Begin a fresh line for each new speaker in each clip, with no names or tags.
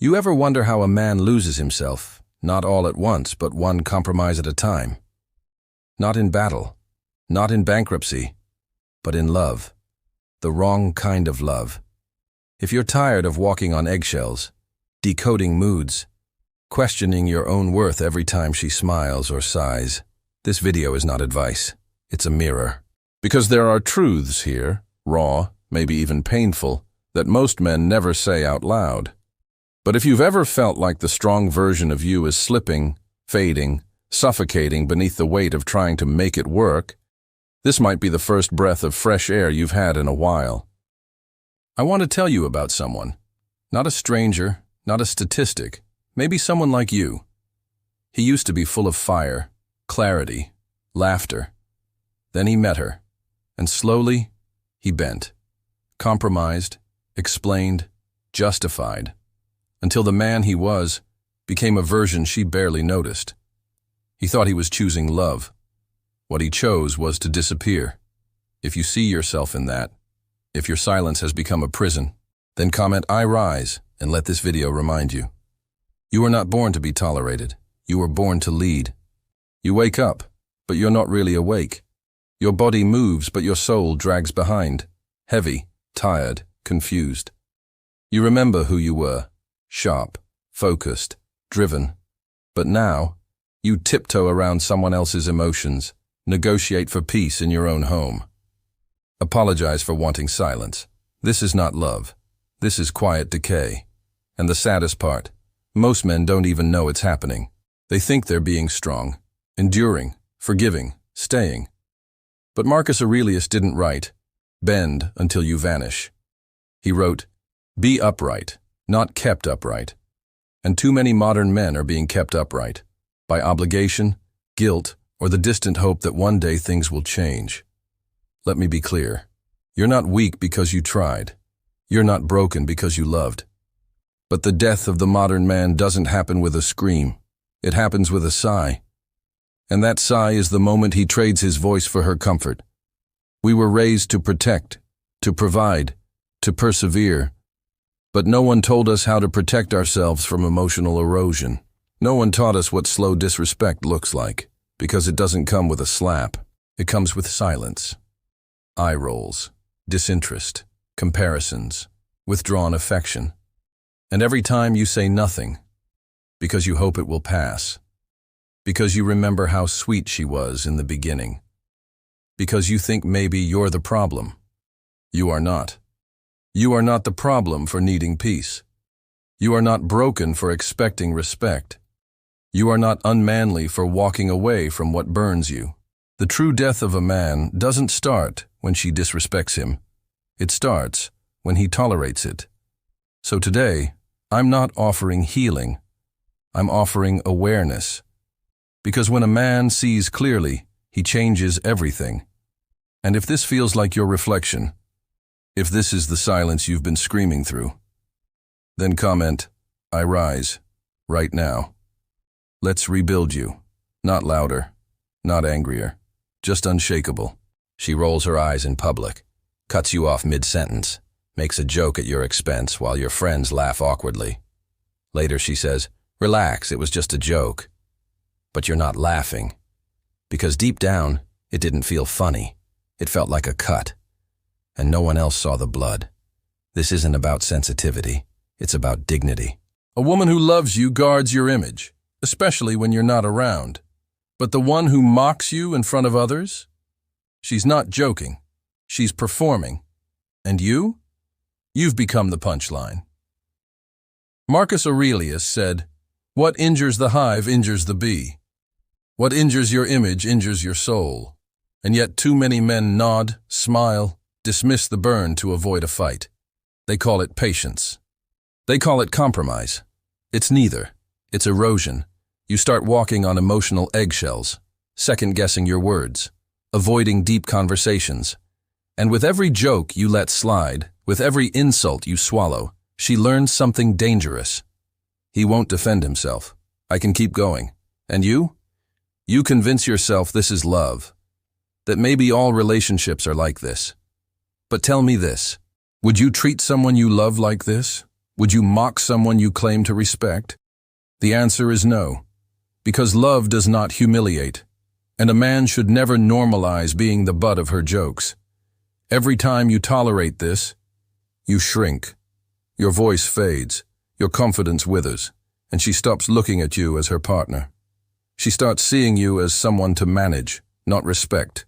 You ever wonder how a man loses himself, not all at once, but one compromise at a time? Not in battle, not in bankruptcy, but in love. The wrong kind of love. If you're tired of walking on eggshells, decoding moods, questioning your own worth every time she smiles or sighs, this video is not advice, it's a mirror. Because there are truths here, raw, maybe even painful, that most men never say out loud. But if you've ever felt like the strong version of you is slipping, fading, suffocating beneath the weight of trying to make it work, this might be the first breath of fresh air you've had in a while. I want to tell you about someone. Not a stranger, not a statistic, maybe someone like you. He used to be full of fire, clarity, laughter. Then he met her, and slowly he bent, compromised, explained, justified, until the man he was became a version she barely noticed. He thought he was choosing love. What he chose was to disappear. If you see yourself in that, if your silence has become a prison, then comment "I rise" and let this video remind you. You were not born to be tolerated. You were born to lead. You wake up, but you're not really awake. Your body moves, but your soul drags behind, heavy, tired, confused. You remember who you were, sharp, focused, driven. But now, you tiptoe around someone else's emotions, negotiate for peace in your own home. Apologize for wanting silence. This is not love. This is quiet decay. And the saddest part, most men don't even know it's happening. They think they're being strong, enduring, forgiving, staying. But Marcus Aurelius didn't write, "Bend until you vanish." He wrote, "Be upright, not kept upright." And too many modern men are being kept upright by obligation, guilt, or the distant hope that one day things will change. Let me be clear. You're not weak because you tried. You're not broken because you loved. But the death of the modern man doesn't happen with a scream. It happens with a sigh. And that sigh is the moment he trades his voice for her comfort. We were raised to protect, to provide, to persevere. But no one told us how to protect ourselves from emotional erosion. No one taught us what slow disrespect looks like, because it doesn't come with a slap. It comes with silence. Eye rolls, disinterest, comparisons, withdrawn affection. And every time you say nothing, because you hope it will pass, because you remember how sweet she was in the beginning, because you think maybe you're the problem. You are not. You are not the problem for needing peace. You are not broken for expecting respect. You are not unmanly for walking away from what burns you. The true death of a man doesn't start when she disrespects him. It starts when he tolerates it. So today, I'm not offering healing. I'm offering awareness. Because when a man sees clearly, he changes everything. And if this feels like your reflection, if this is the silence you've been screaming through, then comment, "I rise," right now. Let's rebuild you. Not louder, not angrier, just unshakable. She rolls her eyes in public, cuts you off mid-sentence, makes a joke at your expense while your friends laugh awkwardly. Later she says, "Relax, it was just a joke." But you're not laughing. Because deep down, it didn't feel funny. It felt like a cut. And no one else saw the blood. This isn't about sensitivity. It's about dignity. A woman who loves you guards your image, especially when you're not around. But the one who mocks you in front of others? She's not joking. She's performing. And you? You've become the punchline. Marcus Aurelius said, "What injures the hive injures the bee. What injures your image injures your soul." And yet too many men nod, smile, dismiss the burn to avoid a fight. They call it patience. They call it compromise. It's neither. It's erosion. You start walking on emotional eggshells, second-guessing your words, avoiding deep conversations. And with every joke you let slide, with every insult you swallow, she learns something dangerous. He won't defend himself. I can keep going. And you? You convince yourself this is love, that maybe all relationships are like this. But tell me this, would you treat someone you love like this? Would you mock someone you claim to respect? The answer is no, because love does not humiliate, and a man should never normalize being the butt of her jokes. Every time you tolerate this, you shrink. Your voice fades, your confidence withers, and she stops looking at you as her partner. She starts seeing you as someone to manage, not respect.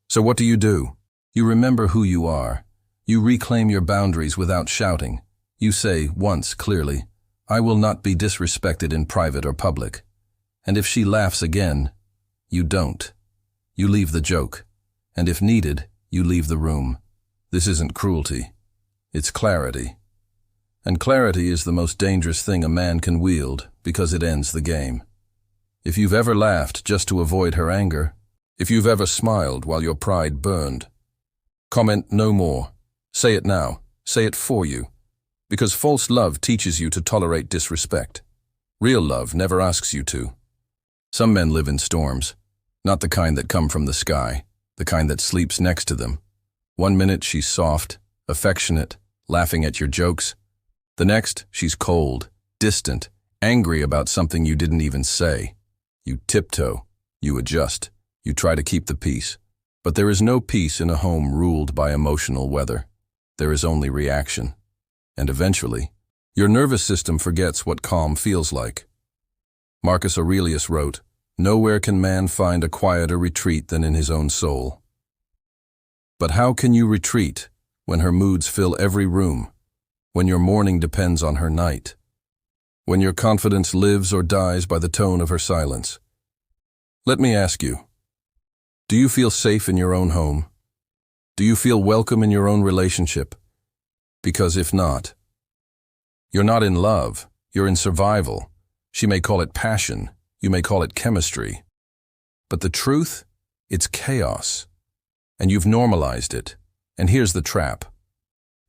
So what do? You remember who you are. You reclaim your boundaries without shouting. You say, once clearly, I will not be disrespected in private or public. And if she laughs again, you don't. You leave the joke. And if needed, you leave the room. This isn't cruelty. It's clarity. And clarity is the most dangerous thing a man can wield because it ends the game. If you've ever laughed just to avoid her anger, if you've ever smiled while your pride burned, comment no more. Say it now. Say it for you. Because false love teaches you to tolerate disrespect. Real love never asks you to. Some men live in storms, not the kind that come from the sky, the kind that sleeps next to them. One minute she's soft, affectionate, laughing at your jokes. The next, she's cold, distant, angry about something you didn't even say. You tiptoe, you adjust, you try to keep the peace. But there is no peace in a home ruled by emotional weather. There is only reaction. And eventually, your nervous system forgets what calm feels like. Marcus Aurelius wrote, "Nowhere can man find a quieter retreat than in his own soul." But how can you retreat when her moods fill every room, when your morning depends on her night, when your confidence lives or dies by the tone of her silence? Let me ask you, do you feel safe in your own home? Do you feel welcome in your own relationship? Because if not, you're not in love, you're in survival. She may call it passion, you may call it chemistry. But the truth, it's chaos. And you've normalized it. And here's the trap.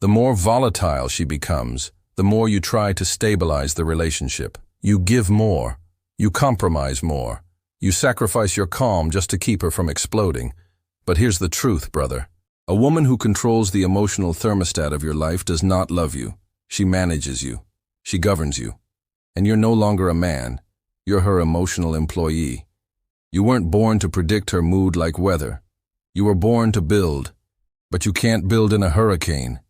The more volatile she becomes, the more you try to stabilize the relationship. You give more, you compromise more, you sacrifice your calm just to keep her from exploding. But here's the truth, brother. A woman who controls the emotional thermostat of your life does not love you. She manages you. She governs you. And you're no longer a man. You're her emotional employee. You weren't born to predict her mood like weather. You were born to build. But you can't build in a hurricane.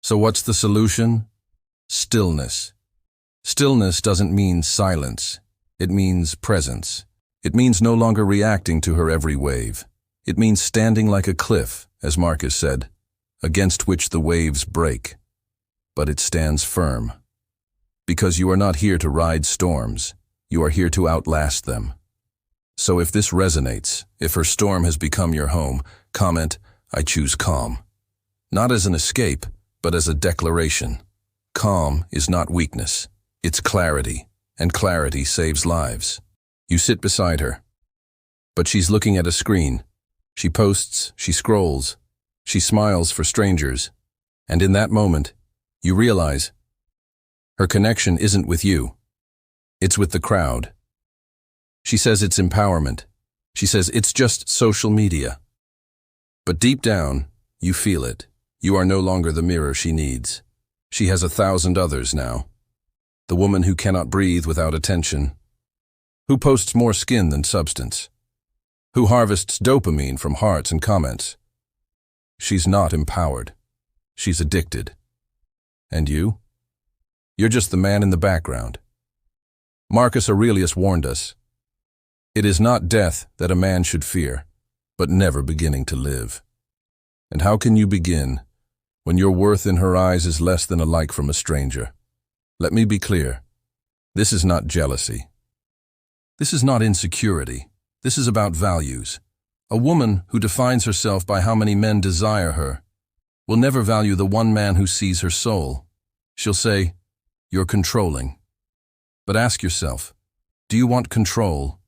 So what's the solution? Stillness. Stillness doesn't mean silence. It means presence. It means no longer reacting to her every wave. It means standing like a cliff, as Marcus said, against which the waves break. But it stands firm. Because you are not here to ride storms, you are here to outlast them. So if this resonates, if her storm has become your home, comment, I choose calm. Not as an escape, but as a declaration. Calm is not weakness, it's clarity, and clarity saves lives. You sit beside her, but she's looking at a screen. She posts, she scrolls, she smiles for strangers, and in that moment, you realize her connection isn't with you. It's with the crowd. She says it's empowerment. She says it's just social media. But deep down, you feel it. You are no longer the mirror she needs. She has 1,000 others now. The woman who cannot breathe without attention. Who posts more skin than substance. Who harvests dopamine from hearts and comments. She's not empowered. She's addicted. And you? You're just the man in the background. Marcus Aurelius warned us. It is not death that a man should fear, but never beginning to live. And how can you begin when your worth in her eyes is less than a like from a stranger? Let me be clear. This is not jealousy. This is not insecurity. This is about values. A woman who defines herself by how many men desire her will never value the one man who sees her soul. She'll say, "You're controlling." But ask yourself, do you want control?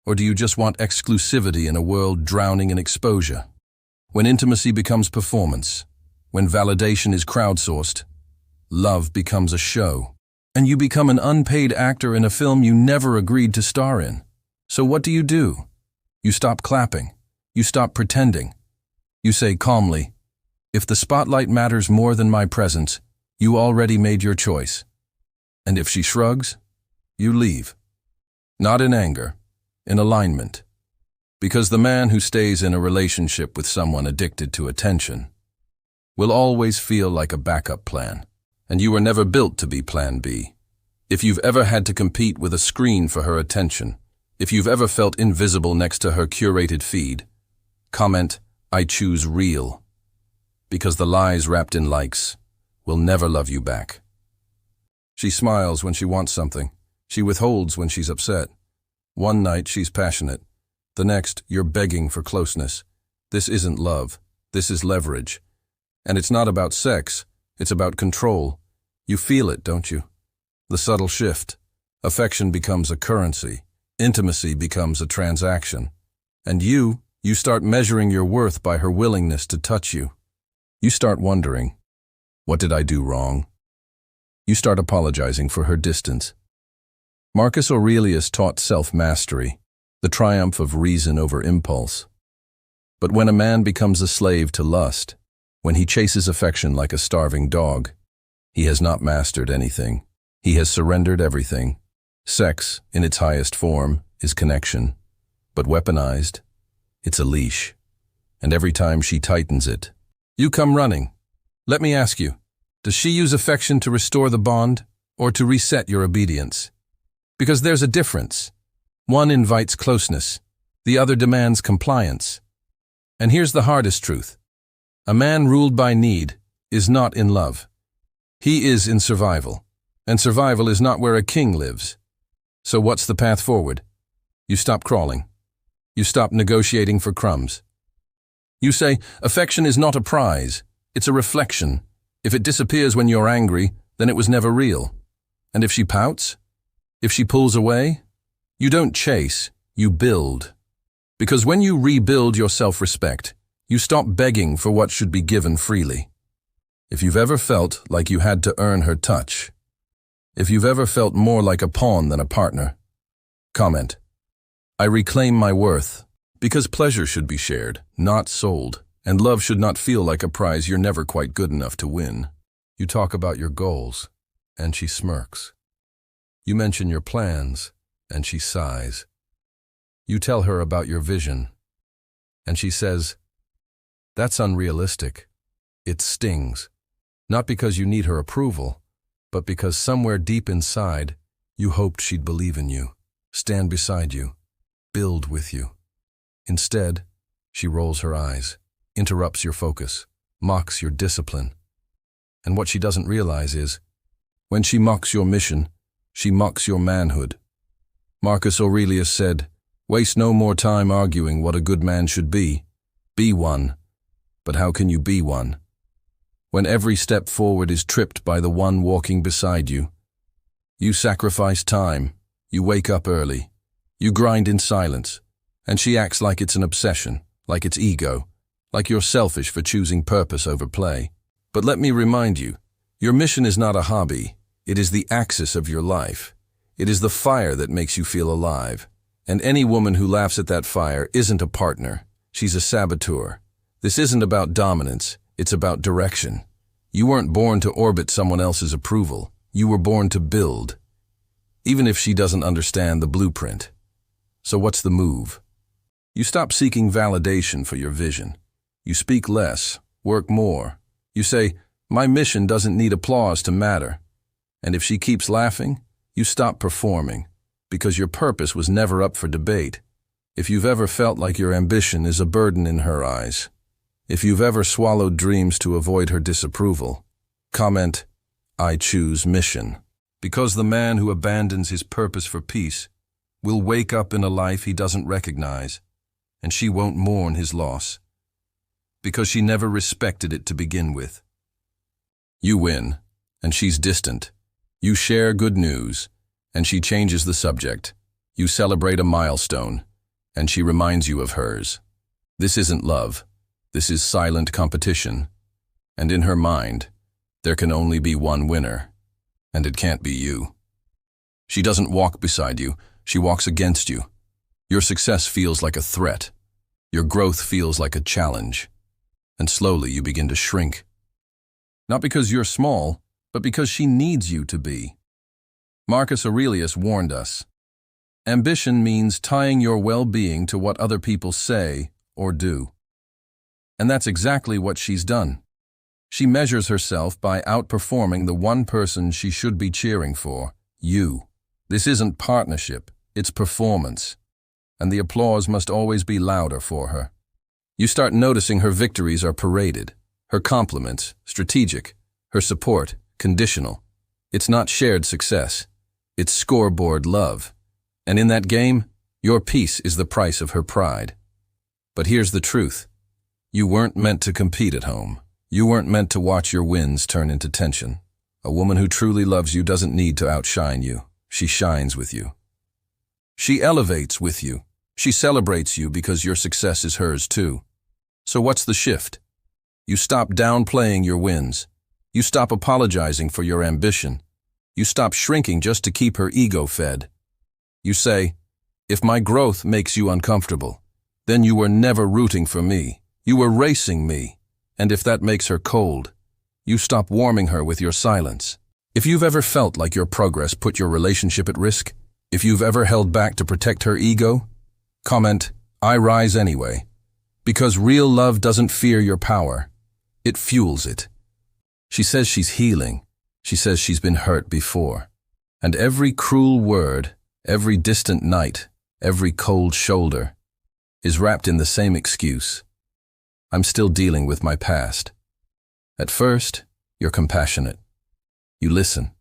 Or do you just want exclusivity in a world drowning in exposure? When intimacy becomes performance, when validation is crowdsourced, love becomes a show. And you become an unpaid actor in a film you never agreed to star in. So what do? You stop clapping. You stop pretending. You say calmly, if the spotlight matters more than my presence, You already made your choice. And if she shrugs, you leave. Not in anger, in alignment. Because the man who stays in a relationship with someone addicted to attention will always feel like a backup plan, and you were never built to be plan B. If you've ever had to compete with a screen for her attention, if you've ever felt invisible next to her curated feed, comment, "I choose real," because the lies wrapped in likes will never love you back. She smiles when she wants something. She withholds when she's upset. One night she's passionate. The next, you're begging for closeness. This isn't love. This is leverage. And it's not about sex. It's about control. You feel it, don't you? The subtle shift. Affection becomes a currency. Intimacy becomes a transaction. And you start measuring your worth by her willingness to touch you. You start wondering, what did I do wrong? You start apologizing for her distance. Marcus Aurelius taught self-mastery, the triumph of reason over impulse. But when a man becomes a slave to lust, when he chases affection like a starving dog, he has not mastered anything. He has surrendered everything. Sex, in its highest form, is connection. But weaponized, it's a leash. And every time she tightens it, you come running. Let me ask you, does she use affection to restore the bond or to reset your obedience? Because there's a difference. One invites closeness, the other demands compliance. And here's the hardest truth. A man ruled by need is not in love. He is in survival. And survival is not where a king lives. So what's the path forward? You stop crawling. You stop negotiating for crumbs. You say, affection is not a prize. It's a reflection. If it disappears when you're angry, then it was never real. And if she pouts? If she pulls away? You don't chase, you build. Because when you rebuild your self-respect, you stop begging for what should be given freely. If you've ever felt like you had to earn her touch, if you've ever felt more like a pawn than a partner, comment, "I reclaim my worth," because pleasure should be shared, not sold, and love should not feel like a prize you're never quite good enough to win. You talk about your goals, and she smirks. You mention your plans, and she sighs. You tell her about your vision, and she says, "That's unrealistic." It stings, not because you need her approval, but because somewhere deep inside, you hoped she'd believe in you, stand beside you, build with you. Instead, she rolls her eyes, interrupts your focus, mocks your discipline. And what she doesn't realize is, when she mocks your mission, she mocks your manhood. Marcus Aurelius said, "Waste no more time arguing what a good man should be. Be one." But how can you be one when every step forward is tripped by the one walking beside you? You sacrifice time, you wake up early, you grind in silence, and she acts like it's an obsession, like it's ego, like you're selfish for choosing purpose over play. But let me remind you, your mission is not a hobby, it is the axis of your life. It is the fire that makes you feel alive. And any woman who laughs at that fire isn't a partner, she's a saboteur. This isn't about dominance, it's about direction. You weren't born to orbit someone else's approval. You were born to build, even if she doesn't understand the blueprint. So what's the move? You stop seeking validation for your vision. You speak less, work more. You say, "My mission doesn't need applause to matter." And if she keeps laughing, you stop performing, because your purpose was never up for debate. If you've ever felt like your ambition is a burden in her eyes, if you've ever swallowed dreams to avoid her disapproval, comment, "I choose mission." Because the man who abandons his purpose for peace will wake up in a life he doesn't recognize, and she won't mourn his loss, because she never respected it to begin with. You win, and she's distant. You share good news, and she changes the subject. You celebrate a milestone, and she reminds you of hers. This isn't love. This is silent competition. And in her mind, there can only be one winner, and it can't be you. She doesn't walk beside you, she walks against you. Your success feels like a threat. Your growth feels like a challenge. And slowly you begin to shrink. Not because you're small, but because she needs you to be. Marcus Aurelius warned us, ambition means tying your well-being to what other people say or do. And that's exactly what she's done. She measures herself by outperforming the one person she should be cheering for, you. This isn't partnership, it's performance. And the applause must always be louder for her. You start noticing her victories are paraded, her compliments, strategic, her support, conditional. It's not shared success, it's scoreboard love. And in that game, your peace is the price of her pride. But here's the truth. You weren't meant to compete at home. You weren't meant to watch your wins turn into tension. A woman who truly loves you doesn't need to outshine you. She shines with you. She elevates with you. She celebrates you because your success is hers too. So what's the shift? You stop downplaying your wins. You stop apologizing for your ambition. You stop shrinking just to keep her ego fed. You say, if my growth makes you uncomfortable, then you were never rooting for me. You were racing me. And if that makes her cold, you stop warming her with your silence. If you've ever felt like your progress put your relationship at risk, if you've ever held back to protect her ego, comment, I rise anyway. Because real love doesn't fear your power. It fuels it. She says she's healing. She says she's been hurt before. And every cruel word, every distant night, every cold shoulder is wrapped in the same excuse. I'm still dealing with my past. At first, you're compassionate. You listen.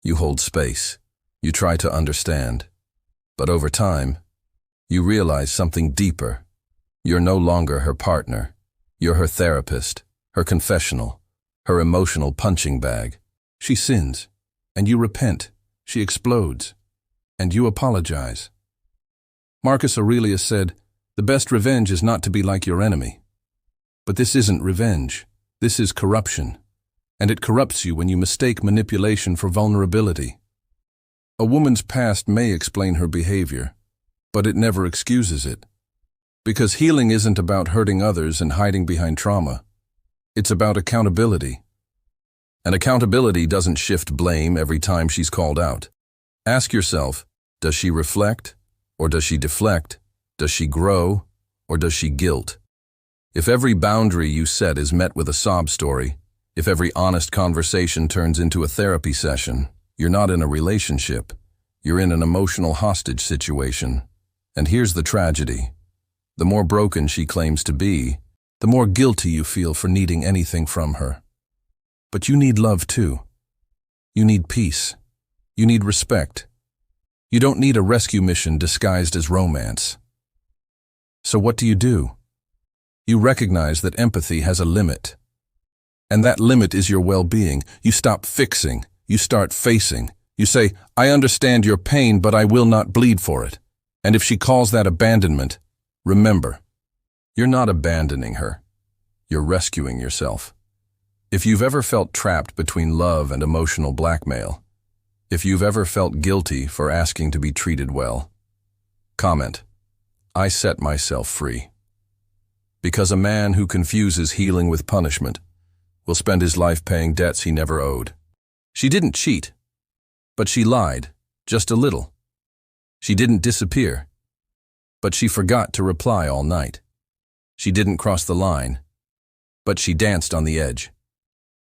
You hold space. You try to understand. But over time, you realize something deeper. You're no longer her partner. You're her therapist, her confessional, her emotional punching bag. She sins, and you repent. She explodes, and you apologize. Marcus Aurelius said, the best revenge is not to be like your enemy. But this isn't revenge. This is corruption. And it corrupts you when you mistake manipulation for vulnerability. A woman's past may explain her behavior, but it never excuses it. Because healing isn't about hurting others and hiding behind trauma. It's about accountability. And accountability doesn't shift blame every time she's called out. Ask yourself, does she reflect, or does she deflect? Does she grow, or does she guilt? If every boundary you set is met with a sob story, if every honest conversation turns into a therapy session, you're not in a relationship. You're in an emotional hostage situation. And here's the tragedy. The more broken she claims to be, the more guilty you feel for needing anything from her. But you need love too. You need peace. You need respect. You don't need a rescue mission disguised as romance. So what do? You recognize that empathy has a limit. And that limit is your well-being. You stop fixing. You start facing. You say, I understand your pain, but I will not bleed for it. And if she calls that abandonment, remember, you're not abandoning her. You're rescuing yourself. If you've ever felt trapped between love and emotional blackmail, if you've ever felt guilty for asking to be treated well, comment, I set myself free. Because a man who confuses healing with punishment will spend his life paying debts he never owed. She didn't cheat, but she lied, just a little. She didn't disappear, but she forgot to reply all night. She didn't cross the line, but she danced on the edge.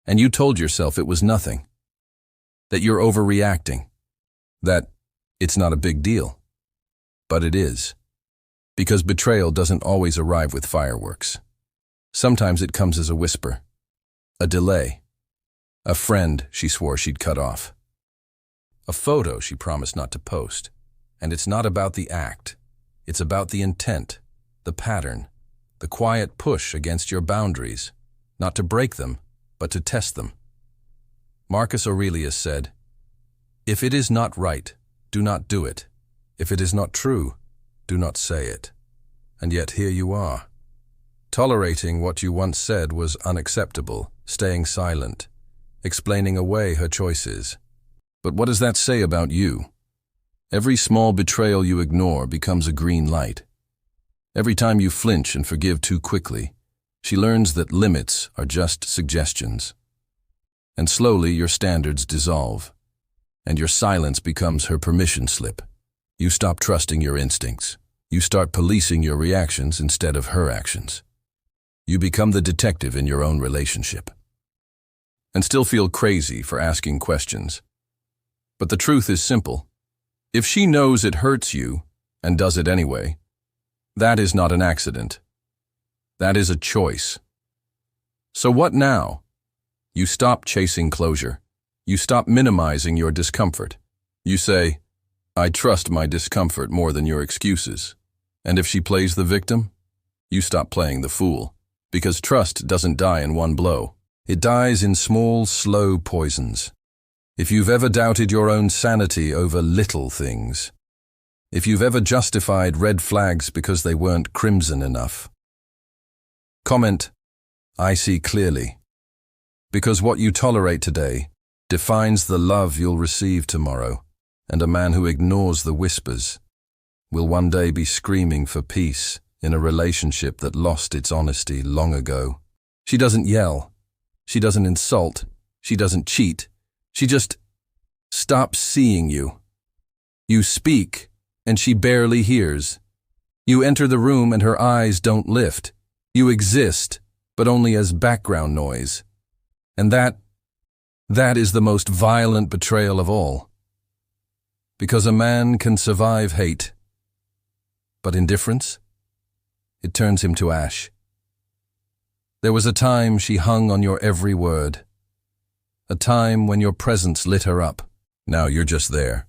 And you told yourself it was nothing, that you're overreacting, that it's not a big deal. But it is. Because betrayal doesn't always arrive with fireworks. Sometimes it comes as a whisper, a delay, a friend she swore she'd cut off, a photo she promised not to post. And it's not about the act. It's about the intent, the pattern, the quiet push against your boundaries, not to break them, but to test them. Marcus Aurelius said, if it is not right, do not do it. If it is not true, do not say it. And yet here you are, tolerating what you once said was unacceptable, staying silent, explaining away her choices. But what does that say about you? Every small betrayal you ignore becomes a green light. Every time you flinch and forgive too quickly, she learns that limits are just suggestions. And slowly your standards dissolve, and your silence becomes her permission slip. You stop trusting your instincts. You start policing your reactions instead of her actions. You become the detective in your own relationship. And still feel crazy for asking questions. But the truth is simple. If she knows it hurts you, and does it anyway, that is not an accident. That is a choice. So what now? You stop chasing closure. You stop minimizing your discomfort. You say, I trust my discomfort more than your excuses. And if she plays the victim, you stop playing the fool. Because trust doesn't die in one blow. It dies in small, slow poisons. If you've ever doubted your own sanity over little things, if you've ever justified red flags because they weren't crimson enough, comment, I see clearly. Because what you tolerate today defines the love you'll receive tomorrow, and a man who ignores the whispers will one day be screaming for peace in a relationship that lost its honesty long ago. She doesn't yell. She doesn't insult. She doesn't cheat. She just stops seeing you. You speak, and she barely hears. You enter the room and her eyes don't lift. You exist, but only as background noise. And that is the most violent betrayal of all. Because a man can survive hate, but indifference, it turns him to ash. There was a time she hung on your every word. A time when your presence lit her up. Now you're just there,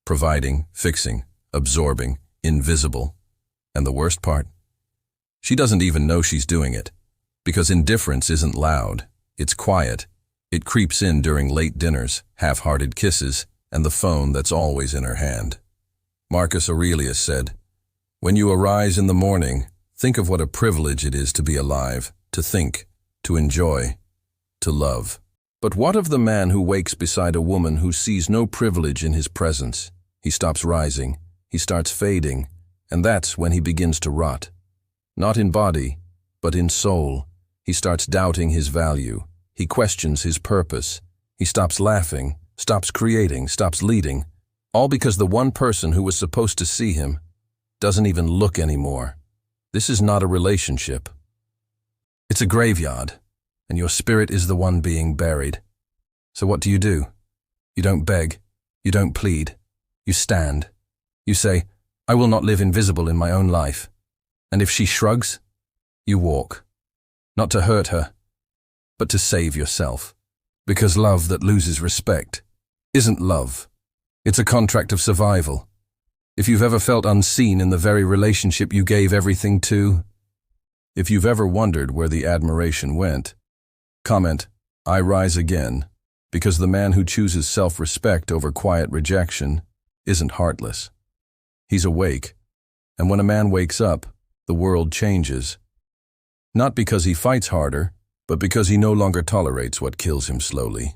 providing, fixing, absorbing, invisible. And the worst part? She doesn't even know she's doing it. Because indifference isn't loud, it's quiet. It creeps in during late dinners, half-hearted kisses, and the phone that's always in her hand. Marcus Aurelius said, when you arise in the morning, think of what a privilege it is to be alive, to think, to enjoy, to love. But what of the man who wakes beside a woman who sees no privilege in his presence? He stops rising, he starts fading, and that's when he begins to rot. Not in body, but in soul. He starts doubting his value. He questions his purpose. He stops laughing, stops creating, stops leading, all because the one person who was supposed to see him doesn't even look anymore. This is not a relationship. It's a graveyard, and your spirit is the one being buried. So what do? You don't beg. You don't plead. You stand. You say, I will not live invisible in my own life. And if she shrugs, you walk. Not to hurt her, but to save yourself. Because love that loses respect isn't love. It's a contract of survival. If you've ever felt unseen in the very relationship you gave everything to, if you've ever wondered where the admiration went, comment, I rise again, because the man who chooses self-respect over quiet rejection isn't heartless. He's awake, and when a man wakes up, the world changes. Not because he fights harder, but because he no longer tolerates what kills him slowly.